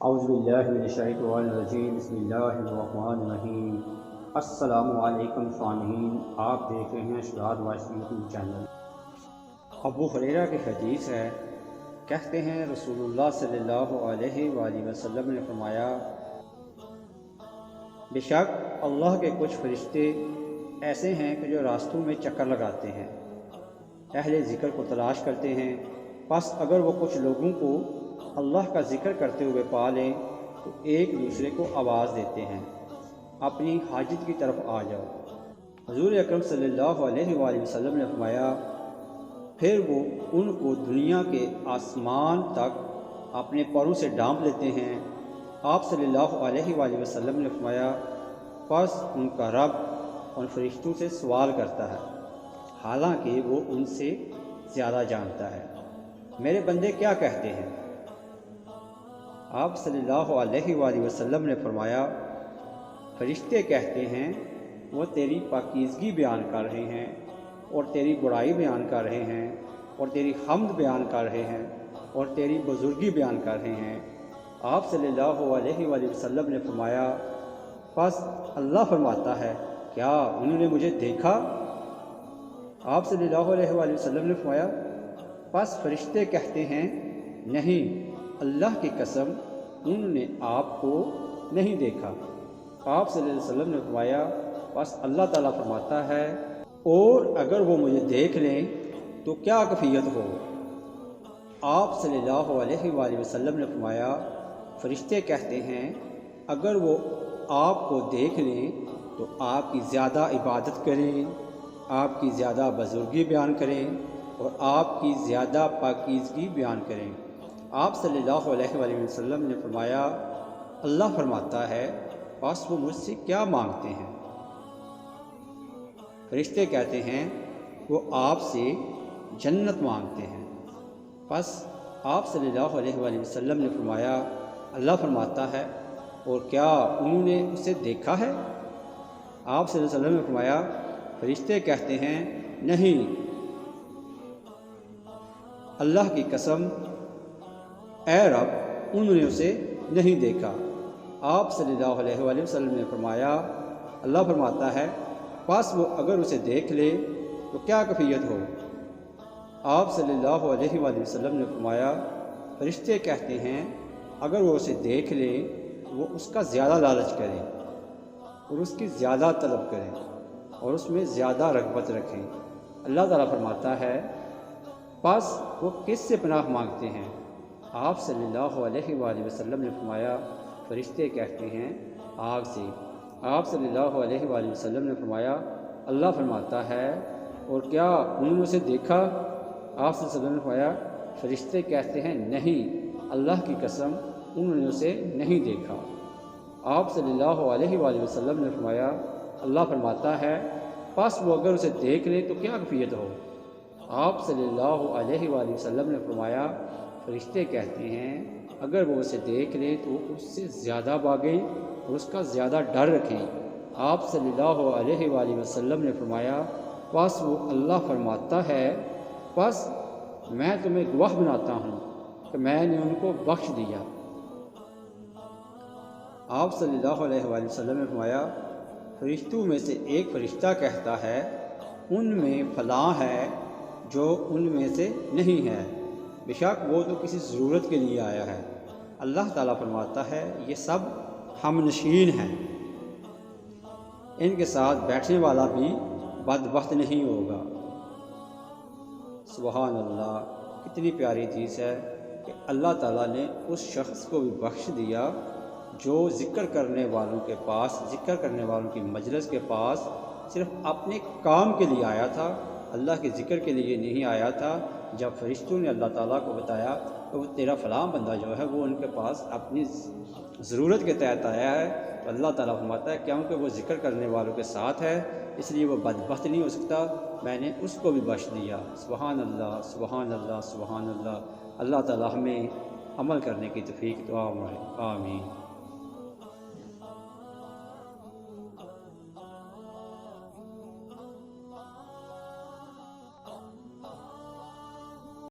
اعوذ باللہ من الشیطان الرجیم، بسم اللہ الرحمن الرحیم۔ السلام علیکم سامعین، آپ دیکھ رہے ہیں ارشاد وائس یوٹیوب چینل۔ ابو ہریرہ کی حدیث ہے، کہتے ہیں رسول اللہ صلی اللہ علیہ وآلہ وسلم نے فرمایا، بے شک اللہ کے کچھ فرشتے ایسے ہیں کہ جو راستوں میں چکر لگاتے ہیں، اہل ذکر کو تلاش کرتے ہیں، پس اگر وہ کچھ لوگوں کو اللہ کا ذکر کرتے ہوئے پا لیں تو ایک دوسرے کو آواز دیتے ہیں، اپنی حاجت کی طرف آ جاؤ۔ حضور اکرم صلی اللہ علیہ وآلہ وسلم نے فرمایا، پھر وہ ان کو دنیا کے آسمان تک اپنے پروں سے ڈانپ لیتے ہیں۔ آپ صلی اللہ علیہ وآلہ وسلم نے فرمایا، پس ان کا رب ان فرشتوں سے سوال کرتا ہے، حالانکہ وہ ان سے زیادہ جانتا ہے، میرے بندے کیا کہتے ہیں؟ آپ صلی اللہ علیہ وآلہ وسلم نے فرمایا، فرشتے کہتے ہیں وہ تیری پاکیزگی بیان کر رہے ہیں اور تیری بڑائی بیان کر رہے ہیں اور تیری حمد بیان کر رہے ہیں اور تیری بزرگی بیان کر رہے ہیں۔ آپ صلی اللہ علیہ وآلہ وسلم نے فرمایا، پس اللہ فرماتا ہے، کیا انہوں نے مجھے دیکھا؟ آپ صلی اللہ علیہ وآلہ وسلم نے فرمایا، پس فرشتے کہتے ہیں، نہیں، اللہ کی قسم انہوں نے آپ کو نہیں دیکھا۔ آپ صلی اللہ علیہ وسلم نے فرمایا، پس اللہ تعالیٰ فرماتا ہے، اور اگر وہ مجھے دیکھ لیں تو کیا کیفیت ہو؟ آپ صلی اللہ علیہ وآلہ وسلم نے فرمایا، فرشتے کہتے ہیں، اگر وہ آپ کو دیکھ لیں تو آپ کی زیادہ عبادت کریں، آپ کی زیادہ بزرگی بیان کریں اور آپ کی زیادہ پاکیزگی بیان کریں۔ آپ صلی اللہ علیہ وآلہ وسلم نے فرمایا، اللہ فرماتا ہے، پس وہ مجھ سے کیا مانگتے ہیں؟ فرشتے کہتے ہیں، وہ آپ سے جنت مانگتے ہیں۔ پس آپ صلی اللہ علیہ وآلہ وسلم نے فرمایا، اللہ فرماتا ہے، اور کیا انہوں نے اسے دیکھا ہے؟ آپ صلی اللہ علیہ وسلم نے فرمایا، فرشتے کہتے ہیں، نہیں، اللہ کی قسم، اے رب، انہوں نے اسے نہیں دیکھا۔ آپ صلی اللہ علیہ وآلہ وسلم نے فرمایا، اللہ فرماتا ہے، پس وہ اگر اسے دیکھ لے تو کیا کیفیت ہو؟ آپ صلی اللہ علیہ وآلہ وسلم نے فرمایا، فرشتے کہتے ہیں، اگر وہ اسے دیکھ لے وہ اس کا زیادہ لالچ کریں اور اس کی زیادہ طلب کریں اور اس میں زیادہ رغبت رکھیں۔ اللہ تعالیٰ فرماتا ہے، پس وہ کس سے پناہ مانگتے ہیں؟ آپ صلی اللہ علیہ وآلہ وسلم نے فرمایا، فرشتے کہتے ہیں، آگ سے۔ آپ صلی اللہ علیہ وآلہ وسلم نے فرمایا، اللہ فرماتا ہے، اور کیا انہوں نے اسے دیکھا؟ آپ صلی اللہ علیہ وسلم نے فرمایا، فرشتے کہتے ہیں، نہیں، اللہ کی قسم، انہوں نے اسے نہیں دیکھا۔ آپ صلی اللہ علیہ وآلہ وسلم نے فرمایا، اللہ فرماتا ہے، پس وہ اگر اسے دیکھ لے تو کیا کیفیت ہو؟ آپ صلی اللہ علیہ وآلہ وسلم نے فرمایا، فرشتے کہتے ہیں، اگر وہ اسے دیکھ لیں تو اس سے زیادہ بھاگیں اور اس کا زیادہ ڈر رکھیں۔ آپ صلی اللہ علیہ وآلہ وسلم نے فرمایا، پس وہ اللہ فرماتا ہے، پس میں تمہیں گواہ بناتا ہوں کہ میں نے ان کو بخش دیا۔ آپ صلی اللہ علیہ وآلہ وسلم نے فرمایا، فرشتوں میں سے ایک فرشتہ کہتا ہے، ان میں فلاں ہے جو ان میں سے نہیں ہے، بے شک وہ تو کسی ضرورت کے لیے آیا ہے۔ اللہ تعالیٰ فرماتا ہے، یہ سب ہم نشین ہیں، ان کے ساتھ بیٹھنے والا بھی بدبخت نہیں ہوگا۔ سبحان اللہ، کتنی پیاری چیز ہے کہ اللہ تعالیٰ نے اس شخص کو بھی بخش دیا جو ذکر کرنے والوں کے پاس، ذکر کرنے والوں کی مجلس کے پاس صرف اپنے کام کے لیے آیا تھا، اللہ کے ذکر کے لیے نہیں آیا تھا۔ جب فرشتوں نے اللہ تعالیٰ کو بتایا کہ وہ تیرا فلاں بندہ جو ہے وہ ان کے پاس اپنی ضرورت کے تحت آیا ہے، تو اللہ تعالیٰ فرماتا ہے، کیونکہ وہ ذکر کرنے والوں کے ساتھ ہے اس لیے وہ بدبخت نہیں ہو سکتا، میں نے اس کو بھی بخش دیا۔ سبحان اللہ، سبحان اللہ، سبحان اللہ۔ اللہ تعالیٰ ہمیں عمل کرنے کی توفیق دعا فرمائے، آمین۔